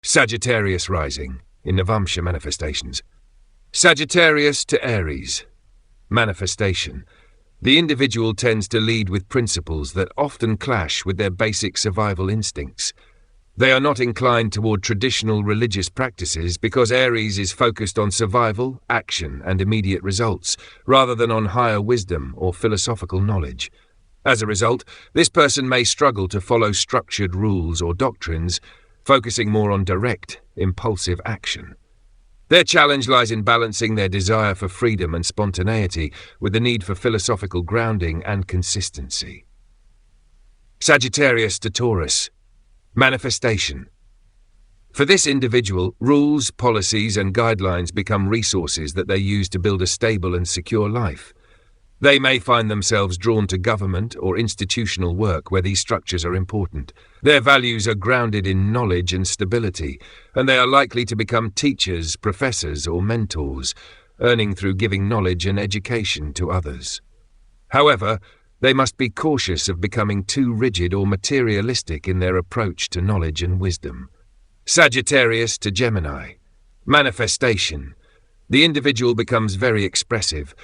Sagittarius rising in Navamsha manifestations. Sagittarius to Aries. Manifestation. The individual tends to lead with principles that often clash with their basic survival instincts. They are not inclined toward traditional religious practices because Aries is focused on survival, action, and immediate results, rather than on higher wisdom or philosophical knowledge. As a result, this person may struggle to follow structured rules or doctrines, focusing more on direct, impulsive action. Their challenge lies in balancing their desire for freedom and spontaneity with the need for philosophical grounding and consistency. Sagittarius to Taurus. Manifestation. For this individual, rules, policies, and guidelines become resources that they use to build a stable and secure life. They may find themselves drawn to government or institutional work where these structures are important. Their values are grounded in knowledge and stability, and they are likely to become teachers, professors, or mentors, earning through giving knowledge and education to others. However, they must be cautious of becoming too rigid or materialistic in their approach to knowledge and wisdom. Sagittarius to Gemini. Manifestation. The individual becomes very expressive,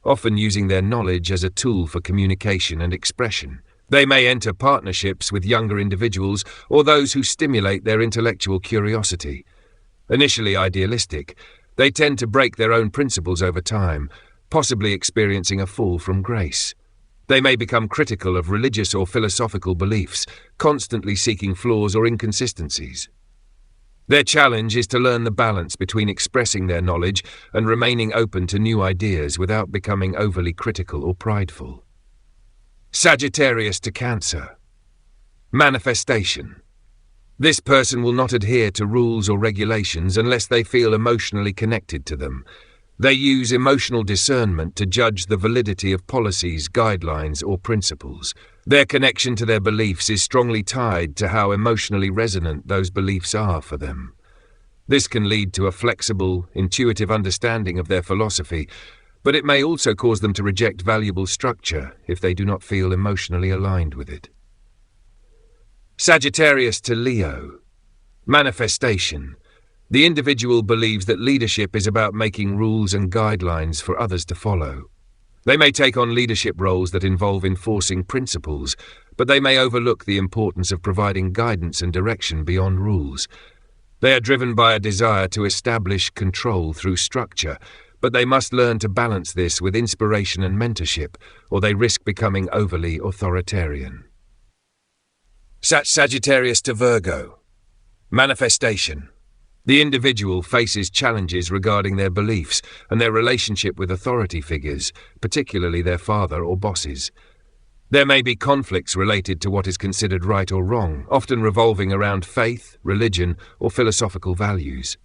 often using their knowledge as a tool for communication and expression. They may enter partnerships with younger individuals or those who stimulate their intellectual curiosity. Initially idealistic, they tend to break their own principles over time, possibly experiencing a fall from grace. They may become critical of religious or philosophical beliefs, constantly seeking flaws or inconsistencies. Their challenge is to learn the balance between expressing their knowledge and remaining open to new ideas without becoming overly critical or prideful. Sagittarius to Cancer. Manifestation. This person will not adhere to rules or regulations unless they feel emotionally connected to them. They use emotional discernment to judge the validity of policies, guidelines, or principles. Their connection to their beliefs is strongly tied to how emotionally resonant those beliefs are for them. This can lead to a flexible, intuitive understanding of their philosophy, but it may also cause them to reject valuable structure if they do not feel emotionally aligned with it. Sagittarius to Leo. Manifestation. The individual believes that leadership is about making rules and guidelines for others to follow. They may take on leadership roles that involve enforcing principles, but they may overlook the importance of providing guidance and direction beyond rules. They are driven by a desire to establish control through structure, but they must learn to balance this with inspiration and mentorship, or they risk becoming overly authoritarian. Sagittarius to Virgo. Manifestation. The individual faces challenges regarding their beliefs and their relationship with authority figures, particularly their father or bosses. There may be conflicts related to what is considered right or wrong, often revolving around faith, religion, or philosophical values.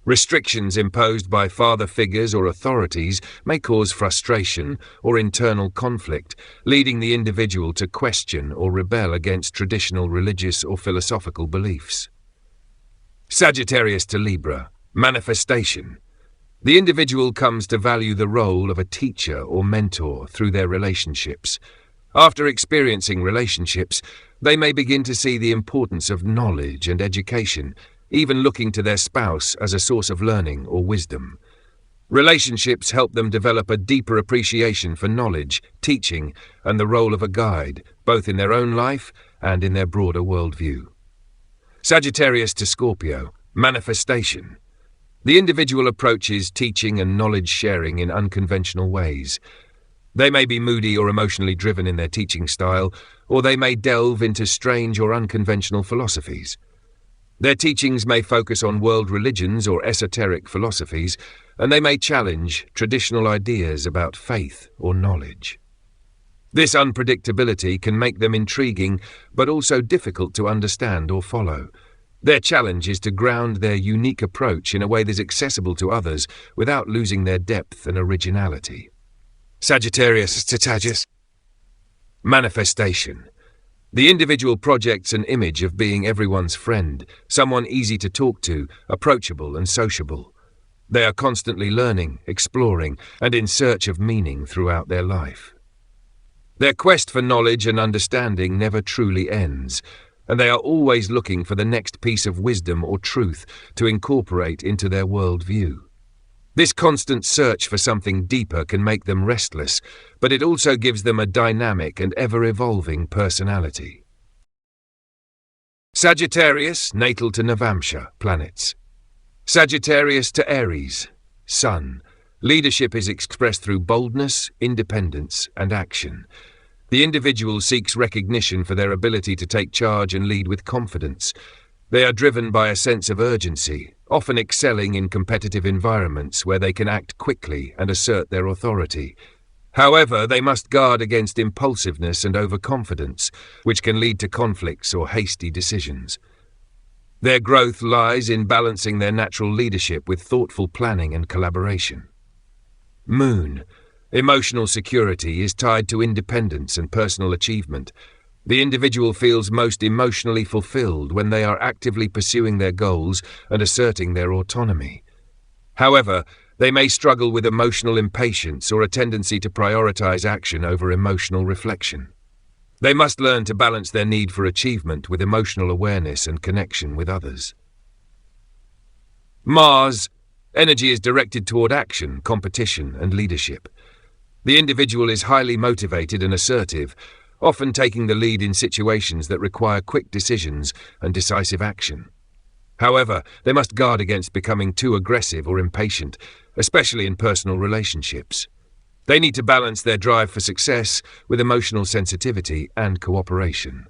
Restrictions imposed by father figures or authorities may cause frustration or internal conflict, leading the individual to question or rebel against traditional religious or philosophical beliefs. Sagittarius to Libra. Manifestation. The individual comes to value the role of a teacher or mentor through their relationships. After experiencing relationships, they may begin to see the importance of knowledge and education, even looking to their spouse as a source of learning or wisdom. Relationships help them develop a deeper appreciation for knowledge, teaching, and the role of a guide, both in their own life and in their broader worldview. Sagittarius to Scorpio. Manifestation. The individual approaches teaching and knowledge sharing in unconventional ways. They may be moody or emotionally driven in their teaching style, or they may delve into strange or unconventional philosophies. Their teachings may focus on world religions or esoteric philosophies, and they may challenge traditional ideas about faith or knowledge. This unpredictability can make them intriguing, but also difficult to understand or follow. Their challenge is to ground their unique approach in a way that is accessible to others without losing their depth and originality. Sagittarius to Sagittarius. Manifestation. The individual projects an image of being everyone's friend, someone easy to talk to, approachable and sociable. They are constantly learning, exploring, and in search of meaning throughout their life. Their quest for knowledge and understanding never truly ends. and they are always looking for the next piece of wisdom or truth to incorporate into their worldview. This constant search for something deeper can make them restless, but it also gives them a dynamic and ever-evolving personality. Sagittarius, natal to Navamsha, planets. Sagittarius to Aries, Sun. Leadership is expressed through boldness, independence, and action. The individual seeks recognition for their ability to take charge and lead with confidence. They are driven by a sense of urgency, often excelling in competitive environments where they can act quickly and assert their authority. However, they must guard against impulsiveness and overconfidence, which can lead to conflicts or hasty decisions. Their growth lies in balancing their natural leadership with thoughtful planning and collaboration. Moon. Emotional security is tied to independence and personal achievement. The individual feels most emotionally fulfilled when they are actively pursuing their goals and asserting their autonomy. However, they may struggle with emotional impatience or a tendency to prioritize action over emotional reflection. They must learn to balance their need for achievement with emotional awareness and connection with others. Mars. Energy is directed toward action, competition, and leadership. The individual is highly motivated and assertive, often taking the lead in situations that require quick decisions and decisive action. However, they must guard against becoming too aggressive or impatient, especially in personal relationships. They need to balance their drive for success with emotional sensitivity and cooperation.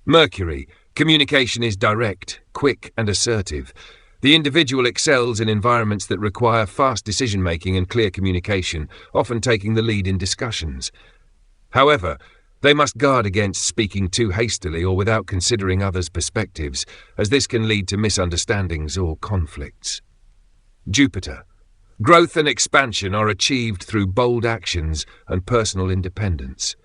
Mercury. Communication is direct, quick, and assertive. The individual excels in environments that require fast decision-making and clear communication, often taking the lead in discussions. However, they must guard against speaking too hastily or without considering others' perspectives, as this can lead to misunderstandings or conflicts. Jupiter. Growth and expansion are achieved through bold actions and personal independence.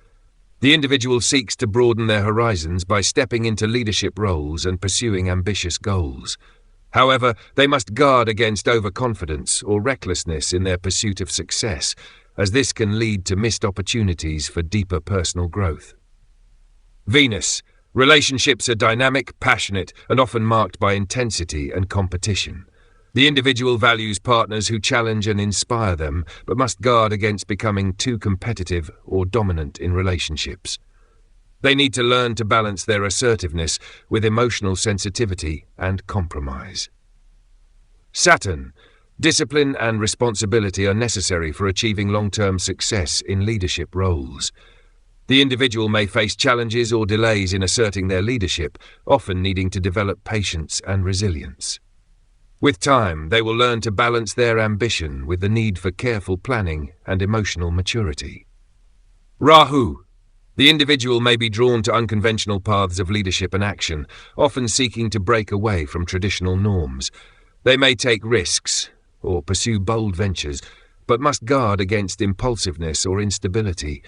The individual seeks to broaden their horizons by stepping into leadership roles and pursuing ambitious goals. However, they must guard against overconfidence or recklessness in their pursuit of success, as this can lead to missed opportunities for deeper personal growth. Venus. Relationships are dynamic, passionate, and often marked by intensity and competition. The individual values partners who challenge and inspire them, but must guard against becoming too competitive or dominant in relationships. They need to learn to balance their assertiveness with emotional sensitivity and compromise. Saturn. Discipline and responsibility are necessary for achieving long-term success in leadership roles. The individual may face challenges or delays in asserting their leadership, often needing to develop patience and resilience. With time, they will learn to balance their ambition with the need for careful planning and emotional maturity. Rahu. The individual may be drawn to unconventional paths of leadership and action, often seeking to break away from traditional norms. They may take risks or pursue bold ventures, but must guard against impulsiveness or instability,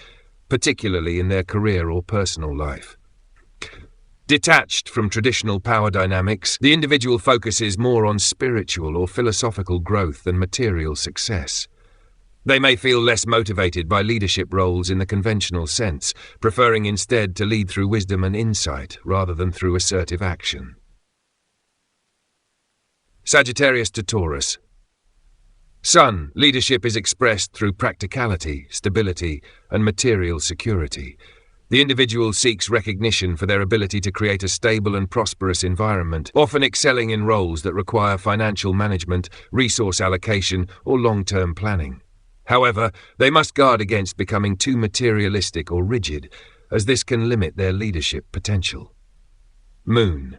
particularly in their career or personal life. Detached from traditional power dynamics, the individual focuses more on spiritual or philosophical growth than material success. They may feel less motivated by leadership roles in the conventional sense, preferring instead to lead through wisdom and insight rather than through assertive action. Sagittarius to Taurus. Sun. Leadership is expressed through practicality, stability, and material security. The individual seeks recognition for their ability to create a stable and prosperous environment, often excelling in roles that require financial management, resource allocation, or long-term planning. However, they must guard against becoming too materialistic or rigid, as this can limit their leadership potential. Moon.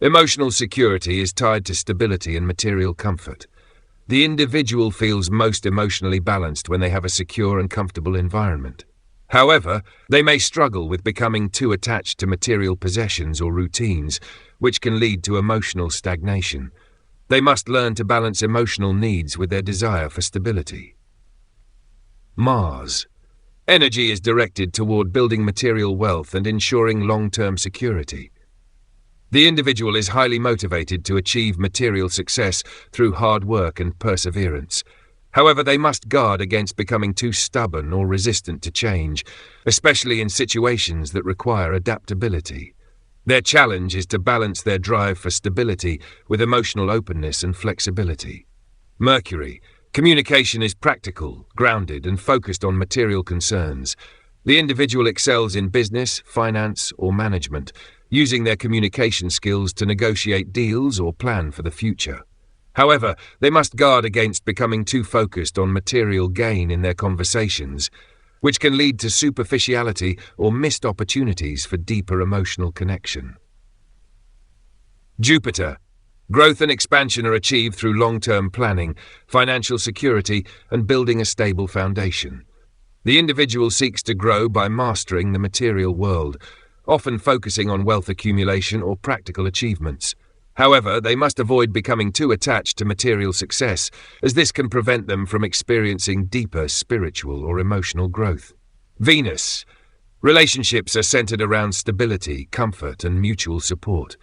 Emotional security is tied to stability and material comfort. The individual feels most emotionally balanced when they have a secure and comfortable environment. However, they may struggle with becoming too attached to material possessions or routines, which can lead to emotional stagnation. They must learn to balance emotional needs with their desire for stability. Mars. Energy is directed toward building material wealth and ensuring long-term security. The individual is highly motivated to achieve material success through hard work and perseverance. However, they must guard against becoming too stubborn or resistant to change, especially in situations that require adaptability. Their challenge is to balance their drive for stability with emotional openness and flexibility. Mercury. Communication is practical, grounded, and focused on material concerns. The individual excels in business, finance, or management, using their communication skills to negotiate deals or plan for the future. However, they must guard against becoming too focused on material gain in their conversations, which can lead to superficiality or missed opportunities for deeper emotional connection. Jupiter. Growth and expansion are achieved through long-term planning, financial security, and building a stable foundation. The individual seeks to grow by mastering the material world, often focusing on wealth accumulation or practical achievements. However, they must avoid becoming too attached to material success, as this can prevent them from experiencing deeper spiritual or emotional growth. Venus. Relationships are centered around stability, comfort, and mutual support.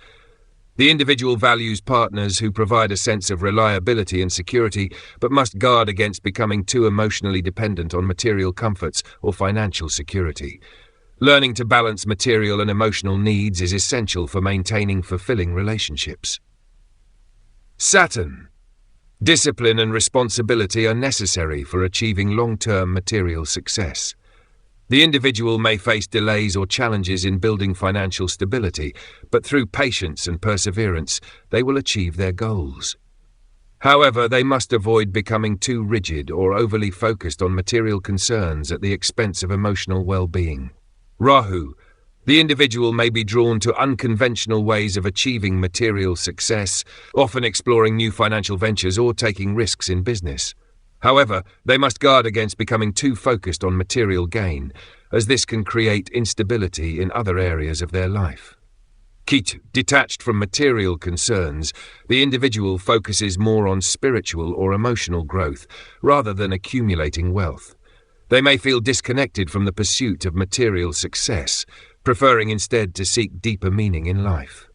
The individual values partners who provide a sense of reliability and security, but must guard against becoming too emotionally dependent on material comforts or financial security. Learning to balance material and emotional needs is essential for maintaining fulfilling relationships. Saturn. Discipline and responsibility are necessary for achieving long-term material success. The individual may face delays or challenges in building financial stability, but through patience and perseverance, they will achieve their goals. However, they must avoid becoming too rigid or overly focused on material concerns at the expense of emotional well-being. Rahu. The individual may be drawn to unconventional ways of achieving material success, often exploring new financial ventures or taking risks in business. However, they must guard against becoming too focused on material gain, as this can create instability in other areas of their life. Ketu. Detached from material concerns, the individual focuses more on spiritual or emotional growth, rather than accumulating wealth. They may feel disconnected from the pursuit of material success, preferring instead to seek deeper meaning in life.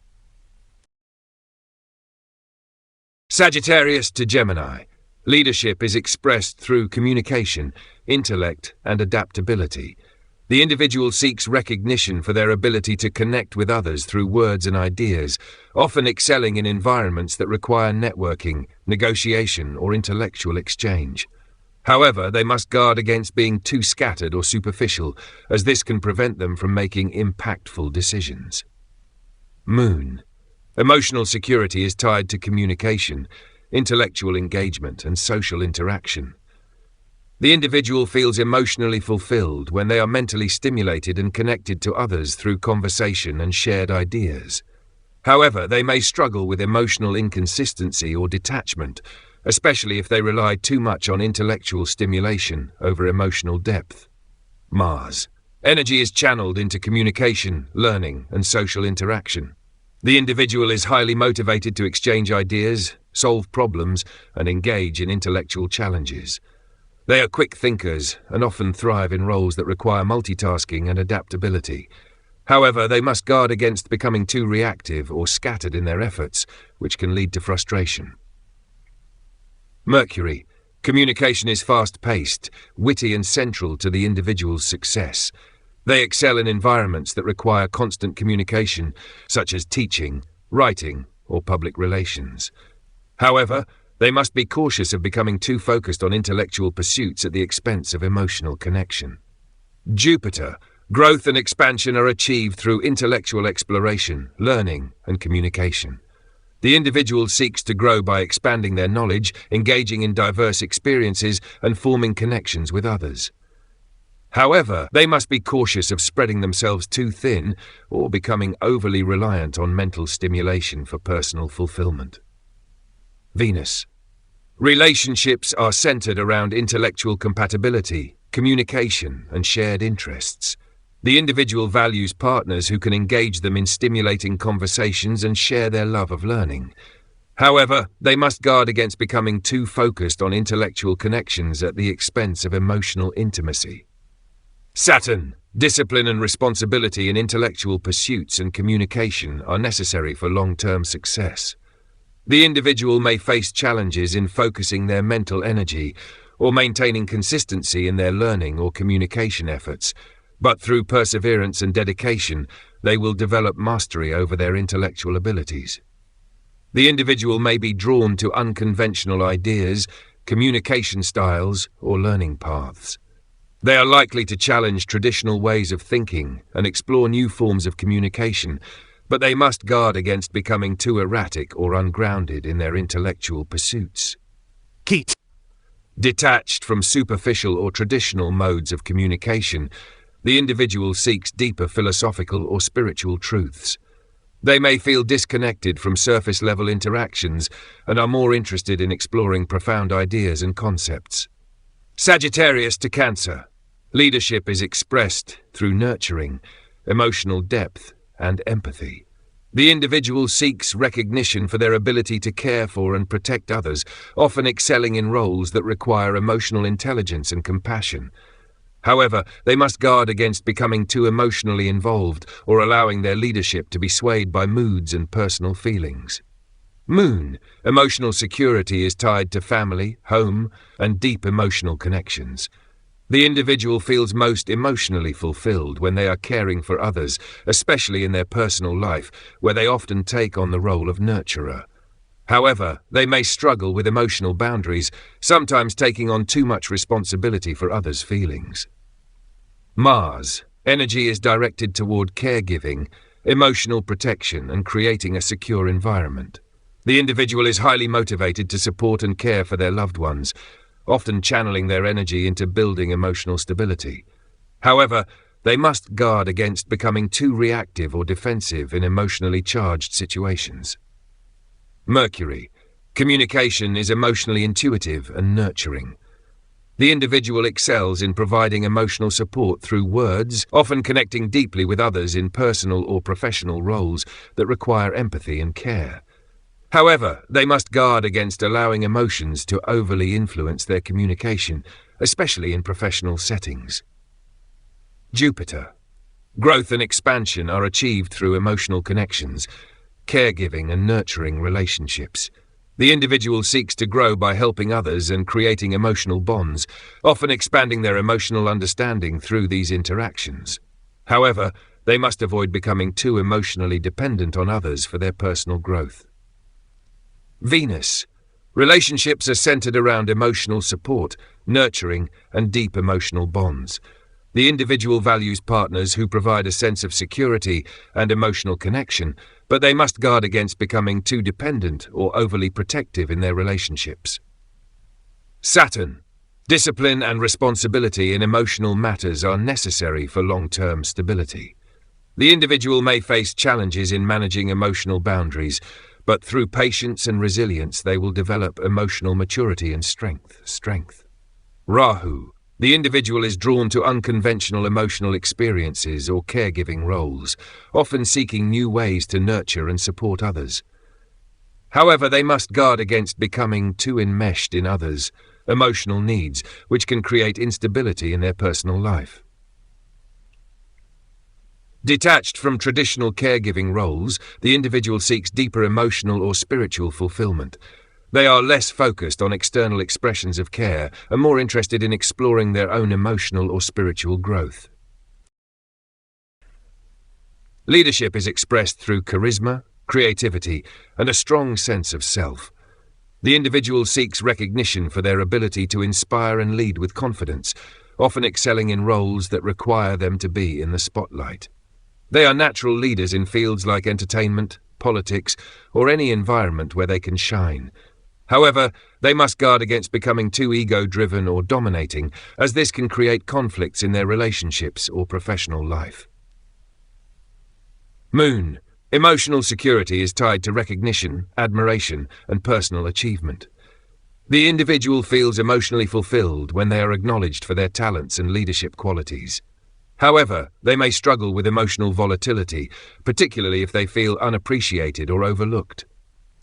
Sagittarius to Gemini. Leadership is expressed through communication, intellect, and adaptability. The individual seeks recognition for their ability to connect with others through words and ideas, often excelling in environments that require networking, negotiation, or intellectual exchange. However, they must guard against being too scattered or superficial, as this can prevent them from making impactful decisions. Moon. Emotional security is tied to communication, intellectual engagement, and social interaction. The individual feels emotionally fulfilled when they are mentally stimulated and connected to others through conversation and shared ideas. However, they may struggle with emotional inconsistency or detachment, especially if they rely too much on intellectual stimulation over emotional depth. Mars. Energy is channeled into communication, learning, and social interaction. The individual is highly motivated to exchange ideas, solve problems, and engage in intellectual challenges. They are quick thinkers and often thrive in roles that require multitasking and adaptability. However, they must guard against becoming too reactive or scattered in their efforts, which can lead to frustration. Mercury. Communication is fast-paced, witty, and central to the individual's success. They excel in environments that require constant communication, such as teaching, writing, or public relations. However, they must be cautious of becoming too focused on intellectual pursuits at the expense of emotional connection. Jupiter. Growth and expansion are achieved through intellectual exploration, learning, and communication. The individual seeks to grow by expanding their knowledge, engaging in diverse experiences, and forming connections with others. However, they must be cautious of spreading themselves too thin or becoming overly reliant on mental stimulation for personal fulfillment. Venus. Relationships are centered around intellectual compatibility, communication, and shared interests. The individual values partners who can engage them in stimulating conversations and share their love of learning. However, they must guard against becoming too focused on intellectual connections at the expense of emotional intimacy. Saturn. Discipline and responsibility in intellectual pursuits and communication are necessary for long-term success. The individual may face challenges in focusing their mental energy or maintaining consistency in their learning or communication efforts. But through perseverance and dedication, they will develop mastery over their intellectual abilities. The individual may be drawn to unconventional ideas, communication styles, or learning paths. They are likely to challenge traditional ways of thinking and explore new forms of communication, but they must guard against becoming too erratic or ungrounded in their intellectual pursuits. Keat. Detached from superficial or traditional modes of communication, the individual seeks deeper philosophical or spiritual truths. They may feel disconnected from surface-level interactions and are more interested in exploring profound ideas and concepts. Sagittarius to Cancer. Leadership is expressed through nurturing, emotional depth, and empathy. The individual seeks recognition for their ability to care for and protect others, often excelling in roles that require emotional intelligence and compassion. However, they must guard against becoming too emotionally involved or allowing their leadership to be swayed by moods and personal feelings. Moon. Emotional security is tied to family, home, and deep emotional connections. The individual feels most emotionally fulfilled when they are caring for others, especially in their personal life, where they often take on the role of nurturer. However, they may struggle with emotional boundaries, sometimes taking on too much responsibility for others' feelings. Mars. Energy is directed toward caregiving, emotional protection, and creating a secure environment. The individual is highly motivated to support and care for their loved ones, often channeling their energy into building emotional stability. However, they must guard against becoming too reactive or defensive in emotionally charged situations. Mercury. Communication is emotionally intuitive and nurturing. The individual excels in providing emotional support through words, often connecting deeply with others in personal or professional roles that require empathy and care. However, they must guard against allowing emotions to overly influence their communication, especially in professional settings. Jupiter. Growth and expansion are achieved through emotional connections, caregiving and nurturing relationships. The individual seeks to grow by helping others and creating emotional bonds, often expanding their emotional understanding through these interactions. However, they must avoid becoming too emotionally dependent on others for their personal growth. Venus. Relationships are centered around emotional support, nurturing, and deep emotional bonds. The individual values partners who provide a sense of security and emotional connection, but they must guard against becoming too dependent or overly protective in their relationships. Saturn. Discipline and responsibility in emotional matters are necessary for long-term stability. The individual may face challenges in managing emotional boundaries, but through patience and resilience they will develop emotional maturity and strength. Rahu. The individual is drawn to unconventional emotional experiences or caregiving roles, often seeking new ways to nurture and support others. However, they must guard against becoming too enmeshed in others' emotional needs, which can create instability in their personal life. Detached from traditional caregiving roles, the individual seeks deeper emotional or spiritual fulfillment. They are less focused on external expressions of care and more interested in exploring their own emotional or spiritual growth. Leadership is expressed through charisma, creativity, and a strong sense of self. The individual seeks recognition for their ability to inspire and lead with confidence, often excelling in roles that require them to be in the spotlight. They are natural leaders in fields like entertainment, politics, or any environment where they can shine. However, they must guard against becoming too ego-driven or dominating, as this can create conflicts in their relationships or professional life. Moon. Emotional security is tied to recognition, admiration, and personal achievement. The individual feels emotionally fulfilled when they are acknowledged for their talents and leadership qualities. However, they may struggle with emotional volatility, particularly if they feel unappreciated or overlooked.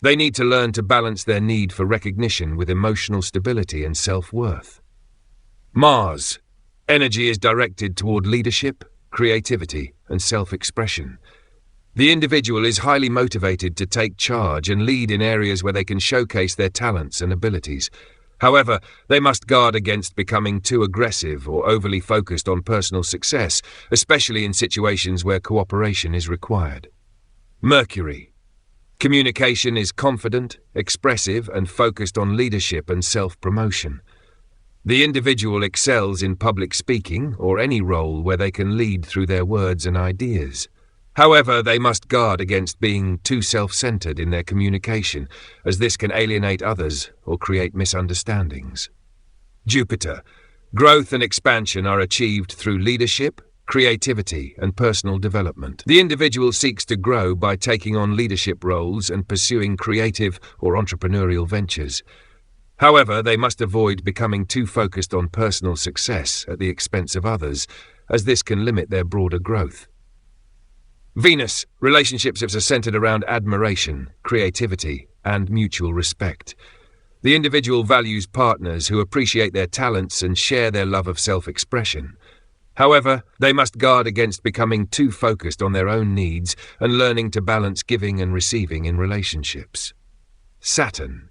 They need to learn to balance their need for recognition with emotional stability and self-worth. Mars. Energy is directed toward leadership, creativity, and self-expression. The individual is highly motivated to take charge and lead in areas where they can showcase their talents and abilities. However, they must guard against becoming too aggressive or overly focused on personal success, especially in situations where cooperation is required. Mercury. Communication is confident, expressive, and focused on leadership and self-promotion. The individual excels in public speaking or any role where they can lead through their words and ideas. However, they must guard against being too self-centered in their communication, as this can alienate others or create misunderstandings. Jupiter. Growth and expansion are achieved through leadership, creativity, and personal development. The individual seeks to grow by taking on leadership roles and pursuing creative or entrepreneurial ventures. However, they must avoid becoming too focused on personal success at the expense of others, as this can limit their broader growth. Venus. Relationships are centered around admiration, creativity, and mutual respect. The individual values partners who appreciate their talents and share their love of self-expression. However, they must guard against becoming too focused on their own needs and learning to balance giving and receiving in relationships. Saturn.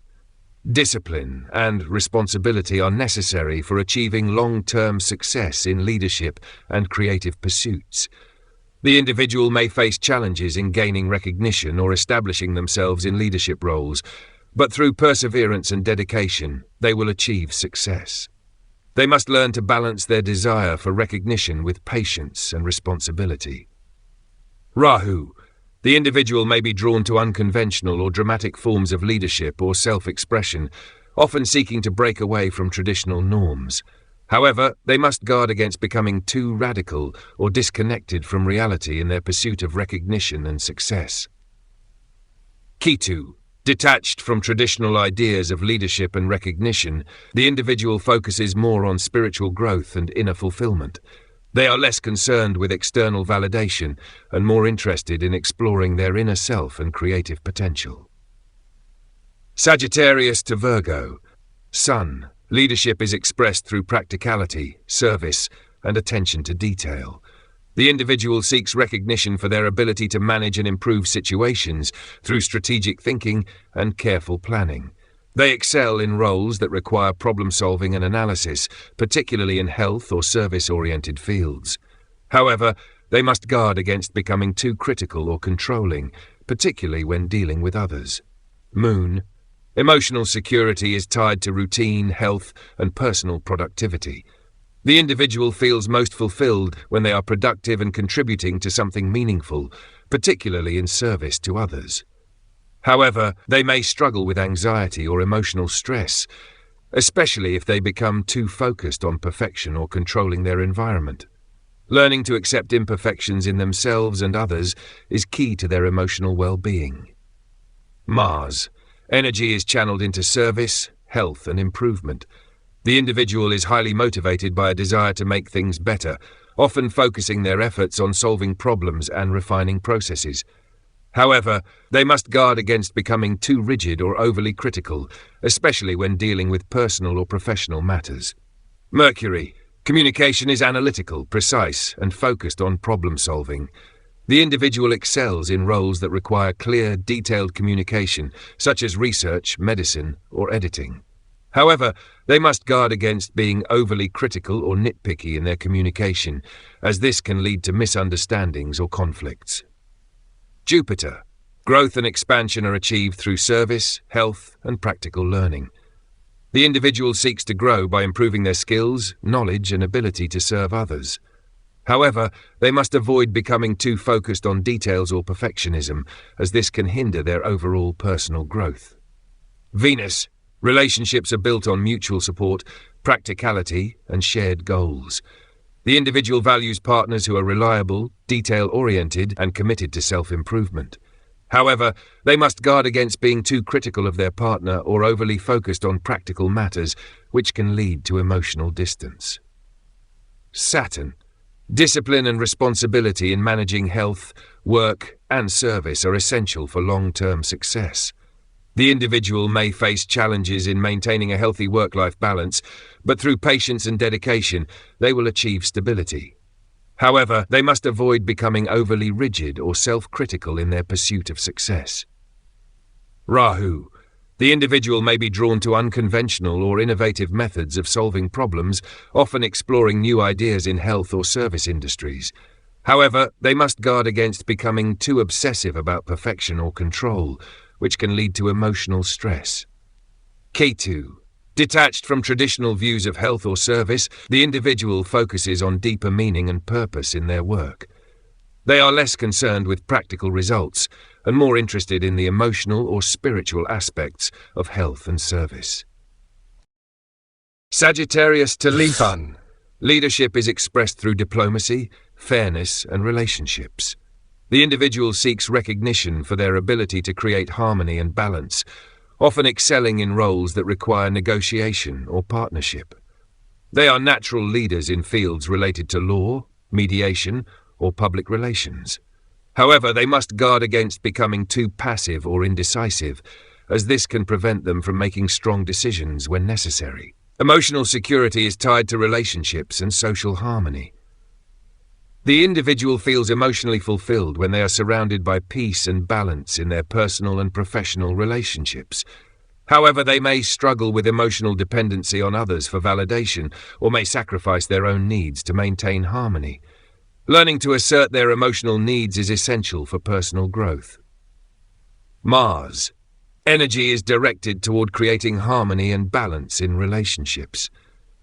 Discipline and responsibility are necessary for achieving long-term success in leadership and creative pursuits. The individual may face challenges in gaining recognition or establishing themselves in leadership roles, but through perseverance and dedication, they will achieve success. They must learn to balance their desire for recognition with patience and responsibility. Rahu. The individual may be drawn to unconventional or dramatic forms of leadership or self-expression, often seeking to break away from traditional norms. However, they must guard against becoming too radical or disconnected from reality in their pursuit of recognition and success. Ketu. Detached from traditional ideas of leadership and recognition, the individual focuses more on spiritual growth and inner fulfillment. They are less concerned with external validation and more interested in exploring their inner self and creative potential. Sagittarius to Virgo. Sun. Leadership is expressed through practicality, service, and attention to detail. The individual seeks recognition for their ability to manage and improve situations through strategic thinking and careful planning. They excel in roles that require problem-solving and analysis, particularly in health or service-oriented fields. However, they must guard against becoming too critical or controlling, particularly when dealing with others. Moon. Emotional security is tied to routine, health, and personal productivity. The individual feels most fulfilled when they are productive and contributing to something meaningful, particularly in service to others. However, they may struggle with anxiety or emotional stress, especially if they become too focused on perfection or controlling their environment. Learning to accept imperfections in themselves and others is key to their emotional well-being. Mars. Energy is channeled into service, health, and improvement. The individual is highly motivated by a desire to make things better, often focusing their efforts on solving problems and refining processes. However, they must guard against becoming too rigid or overly critical, especially when dealing with personal or professional matters. Mercury. Communication is analytical, precise, and focused on problem-solving. The individual excels in roles that require clear, detailed communication, such as research, medicine, or editing. However, they must guard against being overly critical or nitpicky in their communication, as this can lead to misunderstandings or conflicts. Jupiter. Growth and expansion are achieved through service, health, and practical learning. The individual seeks to grow by improving their skills, knowledge, and ability to serve others. However, they must avoid becoming too focused on details or perfectionism, as this can hinder their overall personal growth. Venus. Relationships are built on mutual support, practicality, and shared goals. The individual values partners who are reliable, detail-oriented, and committed to self-improvement. However, they must guard against being too critical of their partner or overly focused on practical matters, which can lead to emotional distance. Saturn. Discipline and responsibility in managing health, work, and service are essential for long-term success. The individual may face challenges in maintaining a healthy work-life balance, but through patience and dedication, they will achieve stability. However, they must avoid becoming overly rigid or self-critical in their pursuit of success. Rahu. The individual may be drawn to unconventional or innovative methods of solving problems, often exploring new ideas in health or service industries. However, they must guard against becoming too obsessive about perfection or control, which can lead to emotional stress. K2. Detached from traditional views of health or service, the individual focuses on deeper meaning and purpose in their work. They are less concerned with practical results and more interested in the emotional or spiritual aspects of health and service. Sagittarius to Libra. Leadership is expressed through diplomacy, fairness, and relationships. The individual seeks recognition for their ability to create harmony and balance, often excelling in roles that require negotiation or partnership. They are natural leaders in fields related to law, mediation, or public relations. However, they must guard against becoming too passive or indecisive, as this can prevent them from making strong decisions when necessary. Emotional security is tied to relationships and social harmony. The individual feels emotionally fulfilled when they are surrounded by peace and balance in their personal and professional relationships. However, they may struggle with emotional dependency on others for validation, or may sacrifice their own needs to maintain harmony. Learning to assert their emotional needs is essential for personal growth. Mars. Energy is directed toward creating harmony and balance in relationships.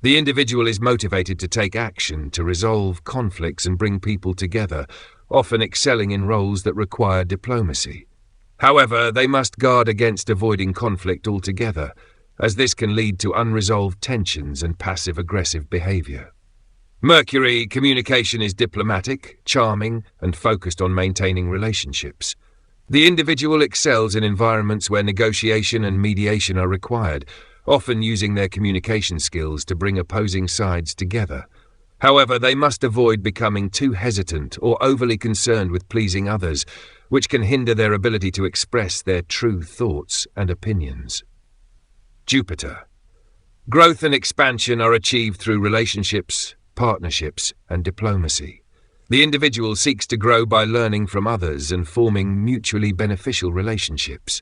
The individual is motivated to take action to resolve conflicts and bring people together, often excelling in roles that require diplomacy. However, they must guard against avoiding conflict altogether, as this can lead to unresolved tensions and passive-aggressive behavior. Mercury. Communication is diplomatic, charming, and focused on maintaining relationships. The individual excels in environments where negotiation and mediation are required, often using their communication skills to bring opposing sides together. However, they must avoid becoming too hesitant or overly concerned with pleasing others, which can hinder their ability to express their true thoughts and opinions. Jupiter. Growth and expansion are achieved through relationships, partnerships, and diplomacy. The individual seeks to grow by learning from others and forming mutually beneficial relationships.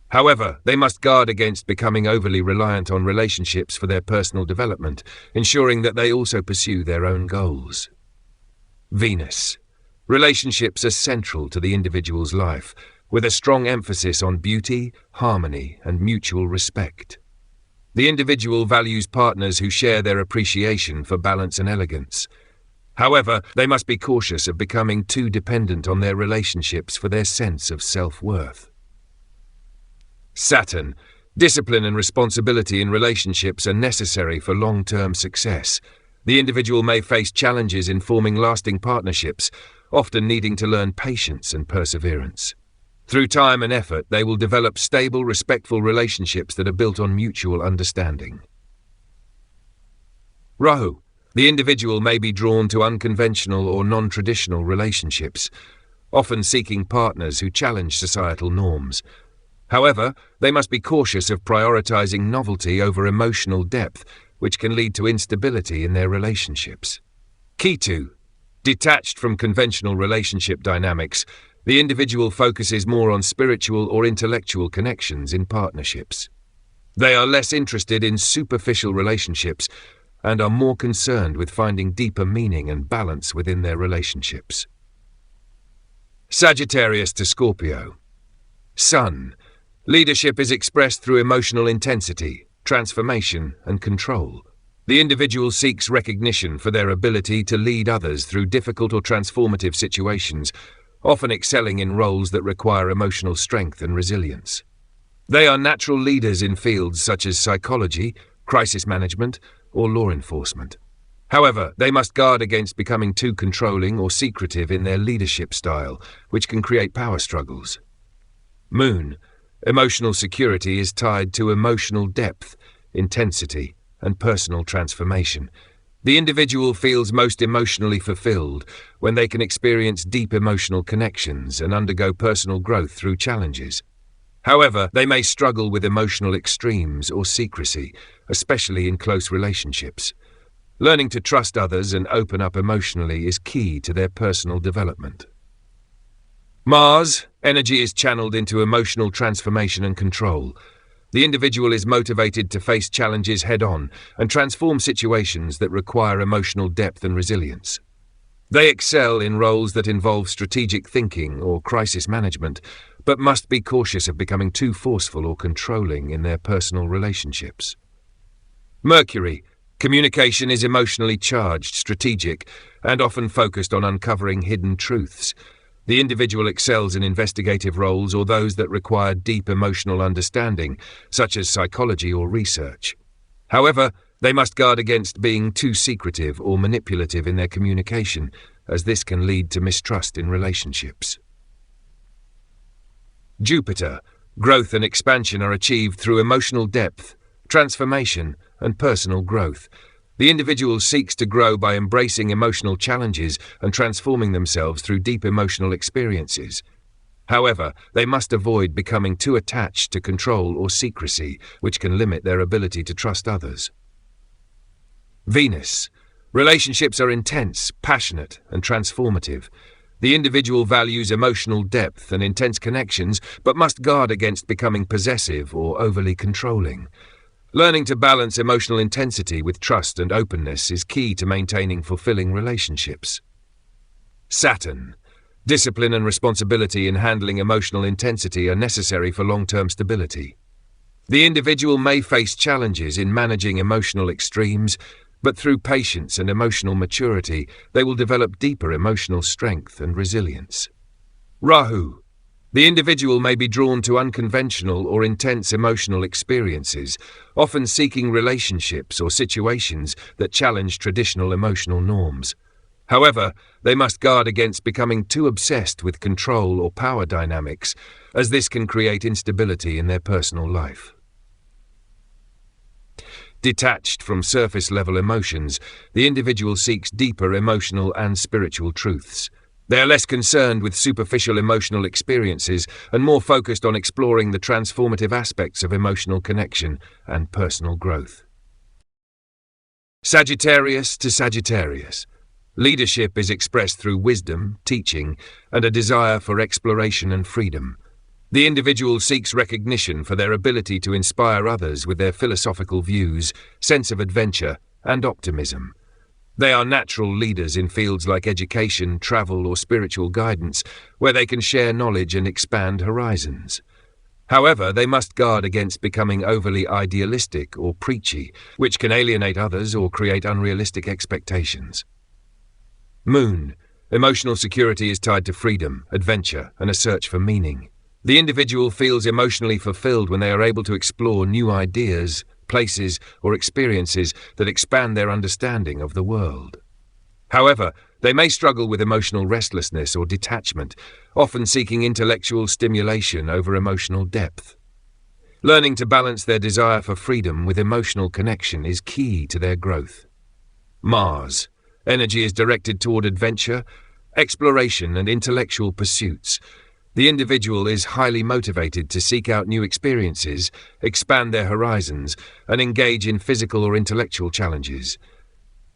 However, they must guard against becoming overly reliant on relationships for their personal development, ensuring that they also pursue their own goals. Venus. Relationships are central to the individual's life, with a strong emphasis on beauty, harmony, and mutual respect. The individual values partners who share their appreciation for balance and elegance. However, they must be cautious of becoming too dependent on their relationships for their sense of self-worth. Saturn. Discipline and responsibility in relationships are necessary for long-term success. The individual may face challenges in forming lasting partnerships, often needing to learn patience and perseverance. Through time and effort, they will develop stable, respectful relationships that are built on mutual understanding. Rahu. The individual may be drawn to unconventional or non-traditional relationships, often seeking partners who challenge societal norms. However, they must be cautious of prioritizing novelty over emotional depth, which can lead to instability in their relationships. Ketu. Detached from conventional relationship dynamics, the individual focuses more on spiritual or intellectual connections in partnerships. They are less interested in superficial relationships and are more concerned with finding deeper meaning and balance within their relationships. Sagittarius to Scorpio. Sun. Leadership is expressed through emotional intensity, transformation, and control. The individual seeks recognition for their ability to lead others through difficult or transformative situations, often excelling in roles that require emotional strength and resilience. They are natural leaders in fields such as psychology, crisis management, or law enforcement. However, they must guard against becoming too controlling or secretive in their leadership style, which can create power struggles. Moon. Emotional security is tied to emotional depth, intensity, and personal transformation. The individual feels most emotionally fulfilled when they can experience deep emotional connections and undergo personal growth through challenges. However, they may struggle with emotional extremes or secrecy, especially in close relationships. Learning to trust others and open up emotionally is key to their personal development. Mars. Energy is channeled into emotional transformation and control. The individual is motivated to face challenges head-on and transform situations that require emotional depth and resilience. They excel in roles that involve strategic thinking or crisis management, but must be cautious of becoming too forceful or controlling in their personal relationships. Mercury. Communication is emotionally charged, strategic, and often focused on uncovering hidden truths. The individual excels in investigative roles or those that require deep emotional understanding, such as psychology or research. However, they must guard against being too secretive or manipulative in their communication, as this can lead to mistrust in relationships. Jupiter. Growth and expansion are achieved through emotional depth, transformation, and personal growth. The individual seeks to grow by embracing emotional challenges and transforming themselves through deep emotional experiences. However, they must avoid becoming too attached to control or secrecy, which can limit their ability to trust others. Venus. Relationships are intense, passionate, and transformative. The individual values emotional depth and intense connections, but must guard against becoming possessive or overly controlling. Learning to balance emotional intensity with trust and openness is key to maintaining fulfilling relationships. Saturn. Discipline and responsibility in handling emotional intensity are necessary for long-term stability. The individual may face challenges in managing emotional extremes, but through patience and emotional maturity, they will develop deeper emotional strength and resilience. Rahu. The individual may be drawn to unconventional or intense emotional experiences, often seeking relationships or situations that challenge traditional emotional norms. However, they must guard against becoming too obsessed with control or power dynamics, as this can create instability in their personal life. Detached from surface-level emotions, the individual seeks deeper emotional and spiritual truths. They are less concerned with superficial emotional experiences and more focused on exploring the transformative aspects of emotional connection and personal growth. Sagittarius to Sagittarius. Leadership is expressed through wisdom, teaching, and a desire for exploration and freedom. The individual seeks recognition for their ability to inspire others with their philosophical views, sense of adventure, and optimism. They are natural leaders in fields like education, travel, or spiritual guidance, where they can share knowledge and expand horizons. However, they must guard against becoming overly idealistic or preachy, which can alienate others or create unrealistic expectations. Moon. Emotional security is tied to freedom, adventure, and a search for meaning. The individual feels emotionally fulfilled when they are able to explore new ideas, places, or experiences that expand their understanding of the world. However, they may struggle with emotional restlessness or detachment, often seeking intellectual stimulation over emotional depth. Learning to balance their desire for freedom with emotional connection is key to their growth. Mars. Energy is directed toward adventure, exploration, and intellectual pursuits. The individual is highly motivated to seek out new experiences, expand their horizons, and engage in physical or intellectual challenges.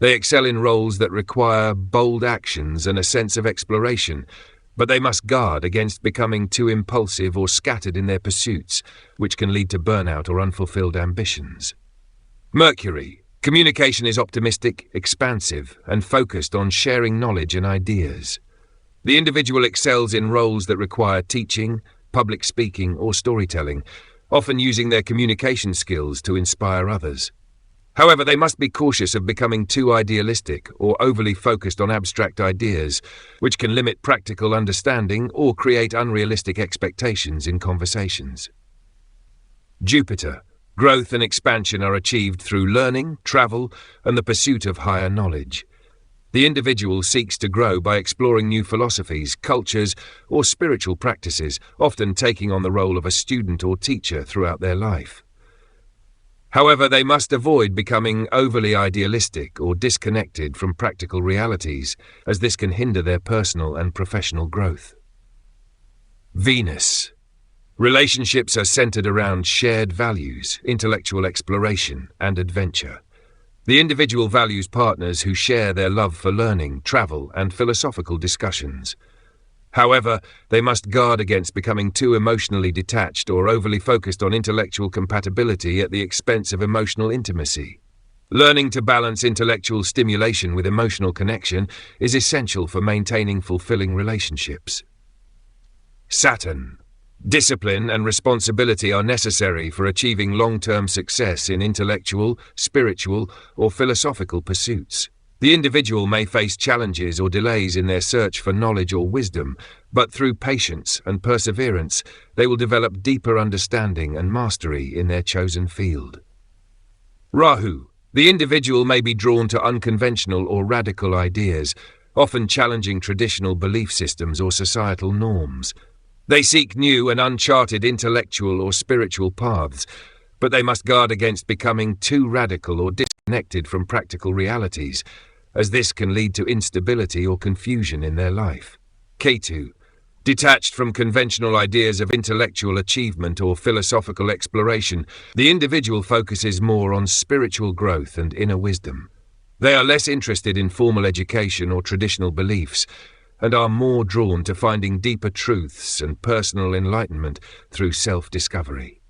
They excel in roles that require bold actions and a sense of exploration, but they must guard against becoming too impulsive or scattered in their pursuits, which can lead to burnout or unfulfilled ambitions. Mercury. Communication is optimistic, expansive, and focused on sharing knowledge and ideas. The individual excels in roles that require teaching, public speaking, or storytelling, often using their communication skills to inspire others. However, they must be cautious of becoming too idealistic or overly focused on abstract ideas, which can limit practical understanding or create unrealistic expectations in conversations. Jupiter. Growth and expansion are achieved through learning, travel, and the pursuit of higher knowledge. The individual seeks to grow by exploring new philosophies, cultures, or spiritual practices, often taking on the role of a student or teacher throughout their life. However, they must avoid becoming overly idealistic or disconnected from practical realities, as this can hinder their personal and professional growth. Venus. Relationships are centered around shared values, intellectual exploration, and adventure. The individual values partners who share their love for learning, travel, and philosophical discussions. However, they must guard against becoming too emotionally detached or overly focused on intellectual compatibility at the expense of emotional intimacy. Learning to balance intellectual stimulation with emotional connection is essential for maintaining fulfilling relationships. Saturn. Discipline and responsibility are necessary for achieving long-term success in intellectual, spiritual, or philosophical pursuits. The individual may face challenges or delays in their search for knowledge or wisdom, but through patience and perseverance, they will develop deeper understanding and mastery in their chosen field. Rahu. The individual may be drawn to unconventional or radical ideas, often challenging traditional belief systems or societal norms. They seek new and uncharted intellectual or spiritual paths, but they must guard against becoming too radical or disconnected from practical realities, as this can lead to instability or confusion in their life. Ketu. Detached from conventional ideas of intellectual achievement or philosophical exploration, the individual focuses more on spiritual growth and inner wisdom. They are less interested in formal education or traditional beliefs, and are more drawn to finding deeper truths and personal enlightenment through self-discovery.